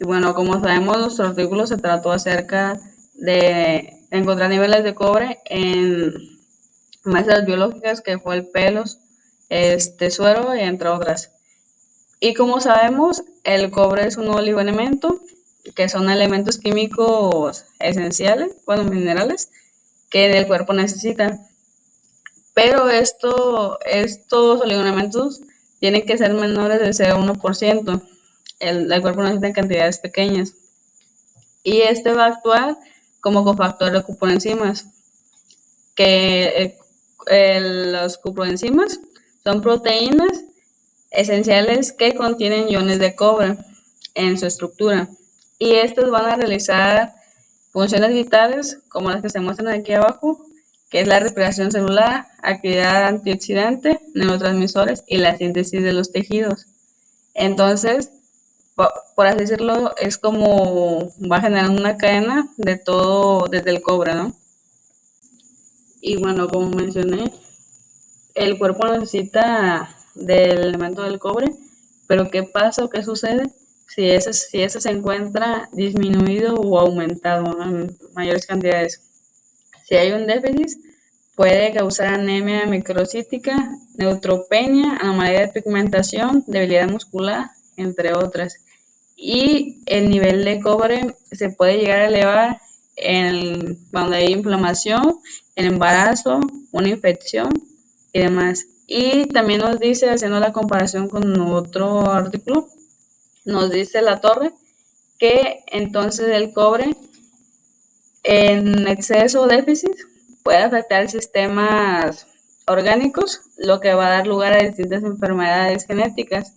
Y bueno, como sabemos, nuestro artículo se trató acerca de encontrar niveles de cobre en muestras biológicas que fue el pelos, suero y entre otras. Y como sabemos, el cobre es un oligoelemento, que son elementos químicos esenciales, bueno, minerales, que el cuerpo necesita. Pero estos oligoelementos tienen que ser menores del 0,1%. El cuerpo necesita en cantidades pequeñas. Y este va a actuar como cofactor de cuproenzimas, que los cuproenzimas son proteínas esenciales que contienen iones de cobre en su estructura. Y estos van a realizar funciones vitales como las que se muestran aquí abajo, que es la respiración celular, actividad antioxidante, neurotransmisores y la síntesis de los tejidos. Entonces, por así decirlo, es como va generando una cadena de todo desde el cobre, ¿no? Y bueno, como mencioné, el cuerpo necesita del elemento del cobre, pero ¿qué pasa o qué sucede si ese se encuentra disminuido o aumentado en mayores cantidades? Si hay un déficit, puede causar anemia microcítica, neutropenia, anomalía de pigmentación, debilidad muscular, entre otras. Y el nivel de cobre se puede llegar a elevar cuando hay inflamación, el embarazo, una infección y demás. Y también nos dice, haciendo la comparación con otro artículo, nos dice la torre que entonces el cobre en exceso o déficit puede afectar sistemas orgánicos, lo que va a dar lugar a distintas enfermedades genéticas,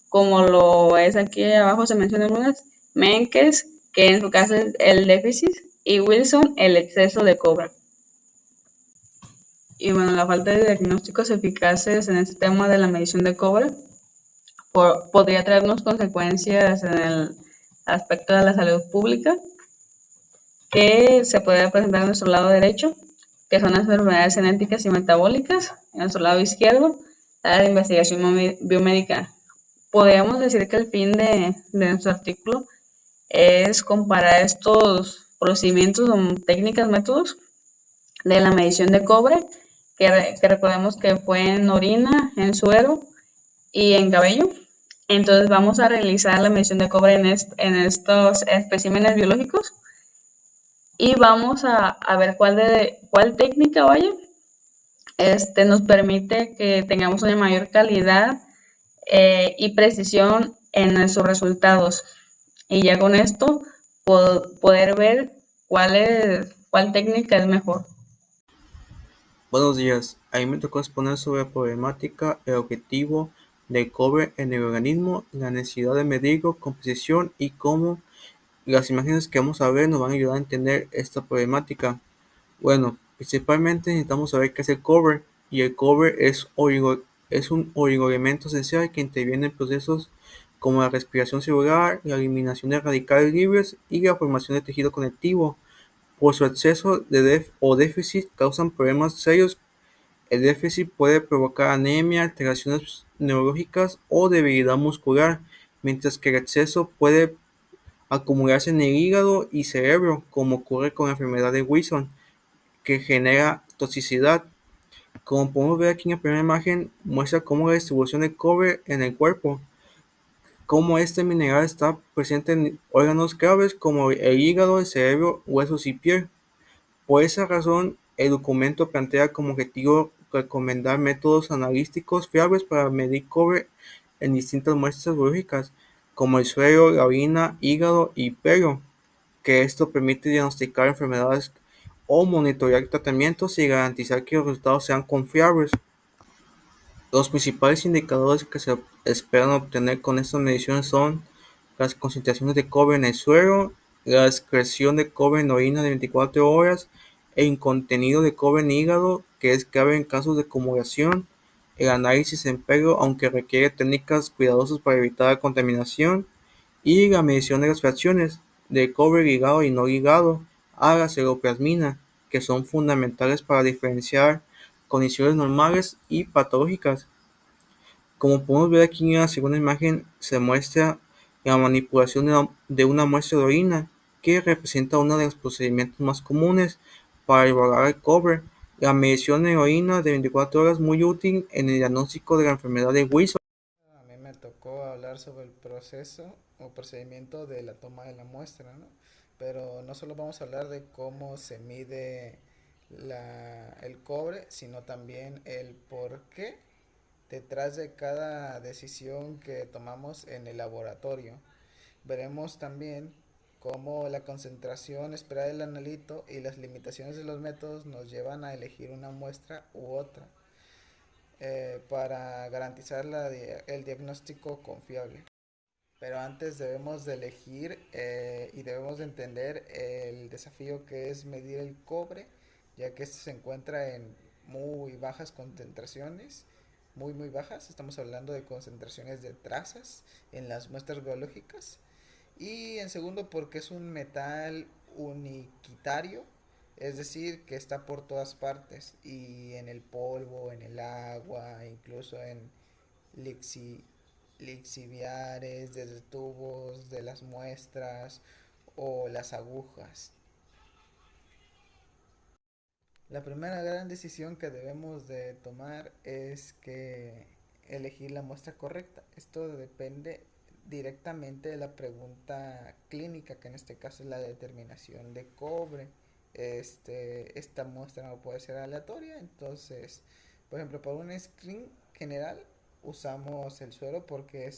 como lo es aquí abajo, se mencionan algunas, Menkes, que en su caso es el déficit, y Wilson, el exceso de cobre. Y bueno, la falta de diagnósticos eficaces en este tema de la medición de cobre podría traernos consecuencias en el aspecto de la salud pública, que se puede presentar en nuestro lado derecho, que son las enfermedades genéticas y metabólicas, en nuestro lado izquierdo, la investigación biomédica. Podríamos decir que el fin de nuestro artículo es comparar estos procedimientos o técnicas, métodos de la medición de cobre, que recordemos que fue en orina, en suero y en cabello. Entonces vamos a realizar la medición de cobre en estos especímenes biológicos y vamos a ver cuál técnica, vaya, nos permite que tengamos una mayor calidad y precisión en nuestros resultados. Y ya con esto poder ver cuál técnica es mejor. Buenos días, a mí me tocó exponer sobre la problemática, el objetivo del cobre en el organismo, la necesidad de medirlo con precisión y cómo las imágenes que vamos a ver nos van a ayudar a entender esta problemática. Bueno, principalmente necesitamos saber qué es el cobre, y el cobre es un oligoelemento esencial que interviene en procesos como la respiración celular, la eliminación de radicales libres y la formación de tejido conectivo. Por su exceso o déficit causan problemas serios. El déficit puede provocar anemia, alteraciones neurológicas o debilidad muscular, mientras que el exceso puede acumularse en el hígado y cerebro, como ocurre con la enfermedad de Wilson, que genera toxicidad. Como podemos ver aquí en la primera imagen, muestra cómo la distribución de cobre en el cuerpo, cómo este mineral está presente en órganos claves como el hígado, el cerebro, huesos y piel. Por esa razón, el documento plantea como objetivo recomendar métodos analíticos fiables para medir cobre en distintas muestras biológicas, como el suero, la orina, hígado y pelo, que esto permite diagnosticar enfermedades o monitorear tratamientos y garantizar que los resultados sean confiables. Los principales indicadores que se esperan obtener con estas mediciones son las concentraciones de cobre en el suero, la excreción de cobre en orina de 24 horas, el contenido de cobre en hígado, que es clave en casos de acumulación, el análisis en pelo, aunque requiere técnicas cuidadosas para evitar la contaminación, y la medición de las fracciones de cobre ligado y no ligado a la ceroplasmina, que son fundamentales para diferenciar condiciones normales y patológicas. Como podemos ver aquí en la segunda imagen, se muestra La manipulación de una muestra de orina, que representa uno de los procedimientos más comunes para evaluar el cobre. La medición de orina de 24 horas es muy útil en el diagnóstico de la enfermedad de Wilson. A mí me tocó hablar sobre el proceso o procedimiento de la toma de la muestra, ¿no? Pero no solo vamos a hablar de cómo se mide el cobre, sino también el por qué detrás de cada decisión que tomamos en el laboratorio. Veremos también cómo la concentración esperada del analito y las limitaciones de los métodos nos llevan a elegir una muestra u otra para garantizar el diagnóstico confiable. Pero antes debemos de elegir y debemos de entender el desafío que es medir el cobre, ya que este se encuentra en muy bajas concentraciones, muy bajas. Estamos hablando de concentraciones de trazas en las muestras biológicas. Y en segundo, porque es un metal uniquitario, es decir, que está por todas partes y en el polvo, en el agua, incluso en lixi- lixiviares, desde tubos de las muestras o las agujas. La primera gran decisión que debemos de tomar es que elegir la muestra correcta. Esto depende directamente de la pregunta clínica, que en este caso es la determinación de cobre. Esta muestra no puede ser aleatoria, entonces, por ejemplo, para un screen general usamos el suero porque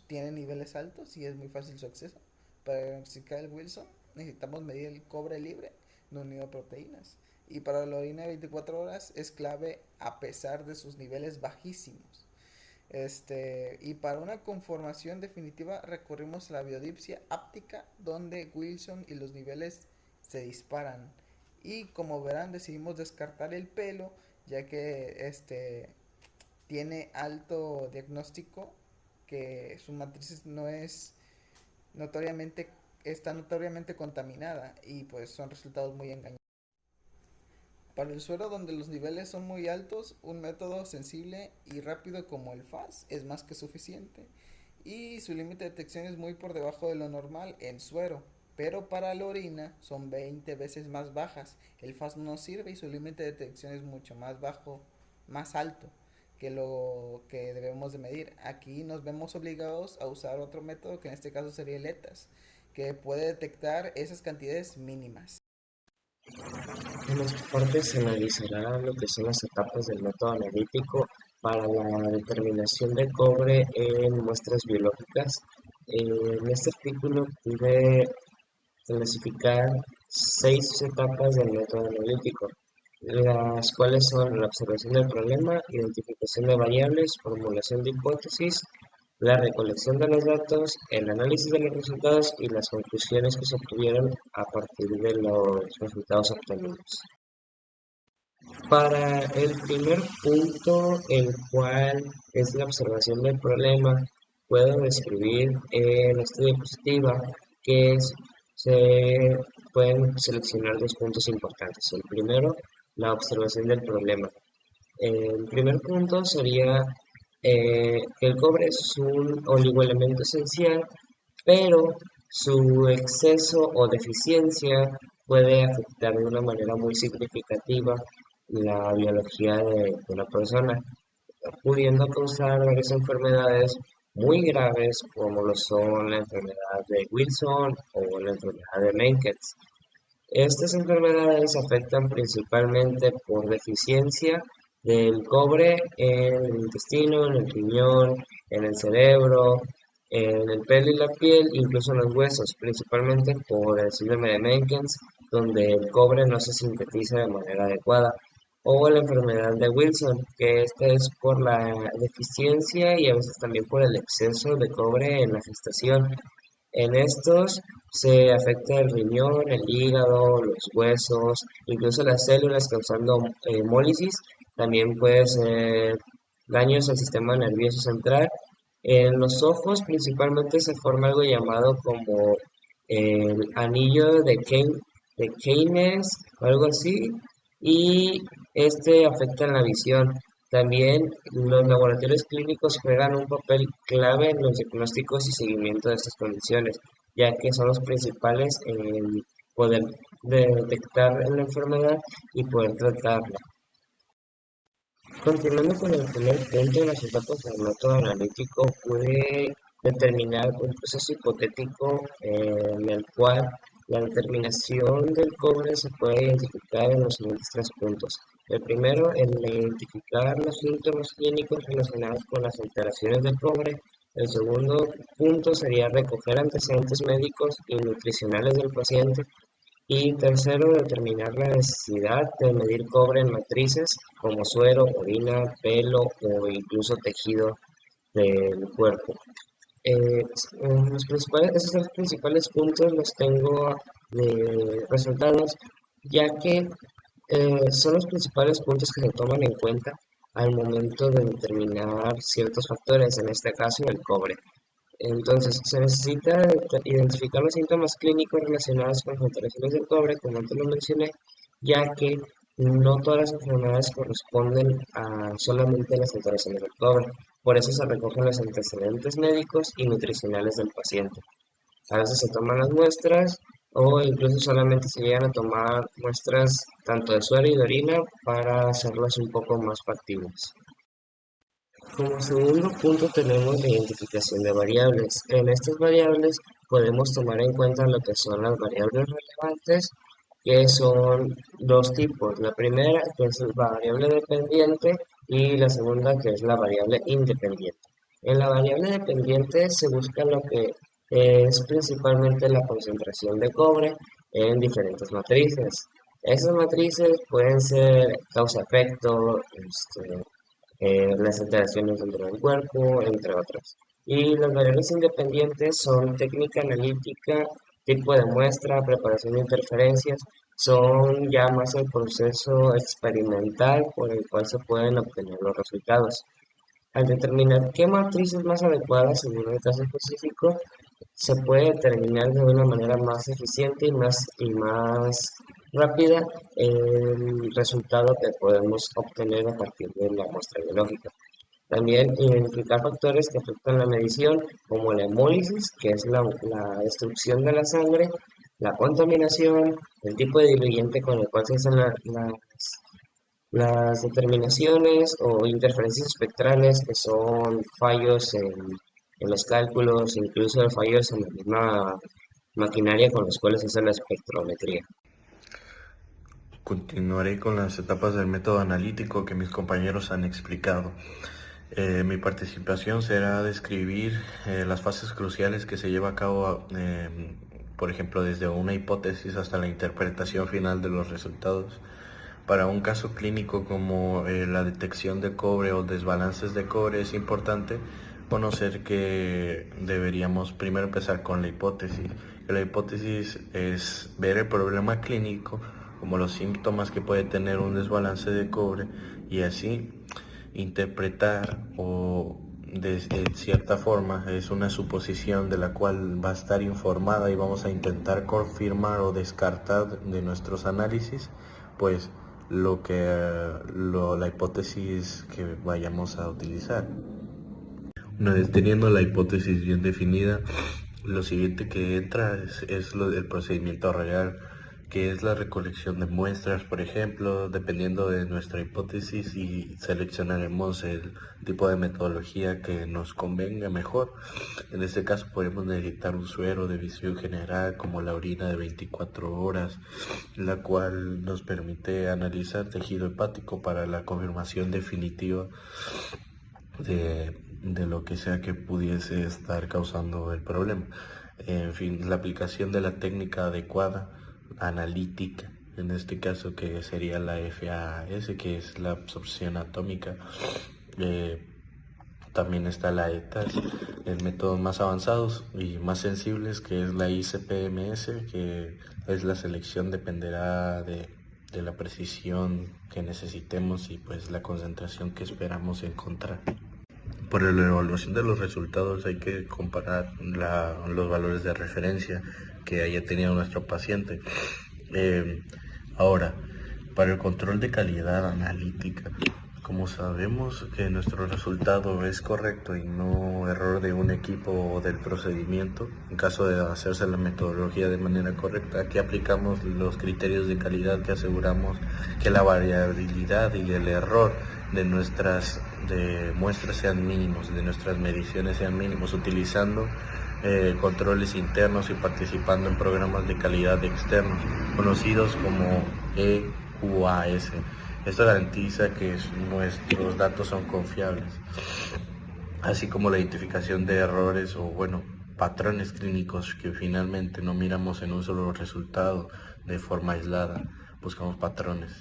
tiene niveles altos y es muy fácil su acceso. Para diagnosticar el Wilson necesitamos medir el cobre libre no unido a proteínas. Y para la orina de 24 horas es clave a pesar de sus niveles bajísimos. Y para una conformación definitiva recurrimos a la biopsia áptica, donde Wilson y los niveles se disparan. Y como verán, decidimos descartar el pelo, ya que tiene alto diagnóstico, que su matriz no es notoriamente, está notoriamente contaminada y pues son resultados muy engañosos. Para el suero donde los niveles son muy altos, un método sensible y rápido como el FAS es más que suficiente y su límite de detección es muy por debajo de lo normal en suero, pero para la orina son 20 veces más bajas. El FAS no sirve y su límite de detección es mucho más bajo, más alto que lo que debemos de medir. Aquí nos vemos obligados a usar otro método, que en este caso sería el ETAS, que puede detectar esas cantidades mínimas. En esta parte se analizará lo que son las etapas del método analítico para la determinación de cobre en muestras biológicas. En este artículo pude clasificar 6 etapas del método analítico, las cuales son la observación del problema, identificación de variables, formulación de hipótesis, la recolección de los datos, el análisis de los resultados y las conclusiones que se obtuvieron a partir de los resultados obtenidos. Para el primer punto, el cual es la observación del problema, puedo describir en esta diapositiva que se pueden seleccionar 2 puntos importantes. El primero, la observación del problema. El primer punto sería que el cobre es un oligoelemento esencial, pero su exceso o deficiencia puede afectar de una manera muy significativa la biología de una persona, pudiendo causar varias enfermedades muy graves como lo son la enfermedad de Wilson o la enfermedad de Menkes. Estas enfermedades afectan principalmente por deficiencia del cobre en el intestino, en el riñón, en el cerebro, en el pelo y la piel, incluso en los huesos, principalmente por el síndrome de Menkes, donde el cobre no se sintetiza de manera adecuada, o la enfermedad de Wilson, que esta es por la deficiencia y a veces también por el exceso de cobre en la gestación. En estos se afecta el riñón, el hígado, los huesos, incluso las células causando hemólisis. También puede ser daños al sistema nervioso central. En los ojos principalmente se forma algo llamado como el anillo de Keynes o algo así, y este afecta la visión. También los laboratorios clínicos juegan un papel clave en los diagnósticos y seguimiento de estas condiciones, ya que son los principales en poder detectar la enfermedad y poder tratarla. Continuando con el primer punto, las etapas del método analítico puede determinar un proceso hipotético en el cual la determinación del cobre se puede identificar en los siguientes tres puntos. El primero, el de identificar los síntomas clínicos relacionados con las alteraciones del cobre. El segundo punto sería recoger antecedentes médicos y nutricionales del paciente. Y tercero, determinar la necesidad de medir cobre en matrices como suero, orina, pelo o incluso tejido del cuerpo. Esos tres principales puntos los tengo de resultados, ya que son los principales puntos que se toman en cuenta al momento de determinar ciertos factores, en este caso el cobre. Entonces, se necesita identificar los síntomas clínicos relacionados con las alteraciones del cobre, como antes lo mencioné, ya que no todas las enfermedades corresponden a solamente las alteraciones del cobre. Por eso se recogen los antecedentes médicos y nutricionales del paciente. A veces se toman las muestras o incluso solamente se llegan a tomar muestras tanto de suero y de orina para hacerlas un poco más factibles. Como segundo punto tenemos la identificación de variables. En estas variables podemos tomar en cuenta lo que son las variables relevantes, que son dos tipos. La primera, que es la variable dependiente, y la segunda, que es la variable independiente. En la variable dependiente se busca lo que es principalmente la concentración de cobre en diferentes matrices. Esas matrices pueden ser causa-efecto, las alteraciones dentro del cuerpo, entre otras. Y las variables independientes son técnica analítica, tipo de muestra, preparación de interferencias, son ya más el proceso experimental por el cual se pueden obtener los resultados. Al determinar qué matriz es más adecuada según el caso específico, se puede determinar de una manera más eficiente y más rápida el resultado que podemos obtener a partir de la muestra biológica. También identificar factores que afectan la medición, como la hemólisis, que es la destrucción de la sangre, la contaminación, el tipo de diluyente con el cual se hacen las determinaciones o interferencias espectrales, que son fallos en los cálculos, incluso fallos en la misma maquinaria con los cuales se hace la espectrometría. Continuaré con las etapas del método analítico que mis compañeros han explicado. Mi participación será describir las fases cruciales que se lleva a cabo, por ejemplo, desde una hipótesis hasta la interpretación final de los resultados. Para un caso clínico como la detección de cobre o desbalances de cobre, es importante conocer que deberíamos primero empezar con la hipótesis. La hipótesis es ver el problema clínico como los síntomas que puede tener un desbalance de cobre y así interpretar o de cierta forma es una suposición de la cual va a estar informada y vamos a intentar confirmar o descartar de nuestros análisis pues la hipótesis que vayamos a utilizar. Una vez teniendo la hipótesis bien definida, lo siguiente que entra es el procedimiento real, que es la recolección de muestras, por ejemplo, dependiendo de nuestra hipótesis, y seleccionaremos el tipo de metodología que nos convenga mejor. En este caso podemos necesitar un suero de visión general como la orina de 24 horas, la cual nos permite analizar tejido hepático para la confirmación definitiva de lo que sea que pudiese estar causando el problema. En fin, la aplicación de la técnica adecuada analítica, en este caso que sería la FAS, que es la absorción atómica. También está la ETAS, en métodos más avanzados y más sensibles, que es la ICP-MS, que es la selección, dependerá de la precisión que necesitemos y pues la concentración que esperamos encontrar. Para la evaluación de los resultados hay que comparar los valores de referencia que haya tenido nuestro paciente. Ahora, para el control de calidad analítica, Como sabemos que nuestro resultado es correcto y no error de un equipo o del procedimiento, en caso de hacerse la metodología de manera correcta, aquí aplicamos los criterios de calidad que aseguramos que la variabilidad y el error de muestras sean mínimos, de nuestras mediciones sean mínimos, utilizando controles internos y participando en programas de calidad externos, conocidos como EQAS. Esto garantiza que nuestros datos son confiables, así como la identificación de errores o, patrones clínicos que finalmente no miramos en un solo resultado de forma aislada, buscamos patrones.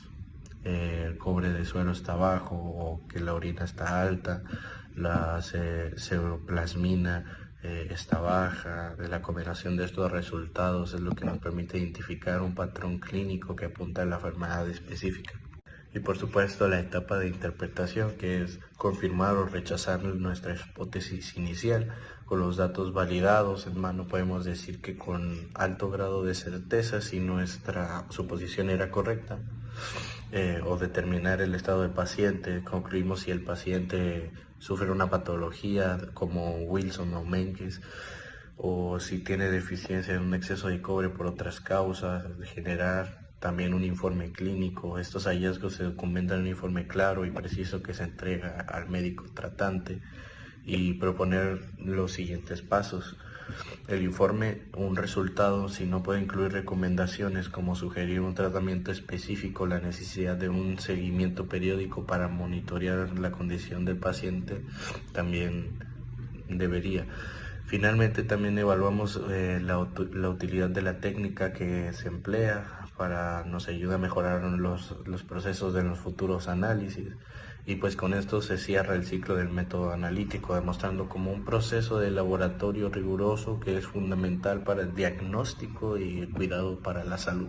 El cobre de suero está bajo o que la orina está alta, la seroplasmina está baja. De la combinación de estos resultados es lo que nos permite identificar un patrón clínico que apunta a la enfermedad específica. Y por supuesto la etapa de interpretación, que es confirmar o rechazar nuestra hipótesis inicial. Con los datos validados en mano podemos decir que con alto grado de certeza si nuestra suposición era correcta, o determinar el estado del paciente. Concluimos si el paciente sufre una patología como Wilson o Menkes, o si tiene deficiencia en un exceso de cobre por otras causas, generar también un informe clínico. Estos hallazgos se documentan en un informe claro y preciso que se entrega al médico tratante, y proponer los siguientes pasos. El informe, un resultado, si no puede incluir recomendaciones como sugerir un tratamiento específico, la necesidad de un seguimiento periódico para monitorear la condición del paciente, también debería. Finalmente también evaluamos la utilidad de la técnica que se emplea nos ayuda a mejorar los procesos de los futuros análisis, y pues con esto se cierra el ciclo del método analítico, demostrando como un proceso de laboratorio riguroso que es fundamental para el diagnóstico y el cuidado para la salud.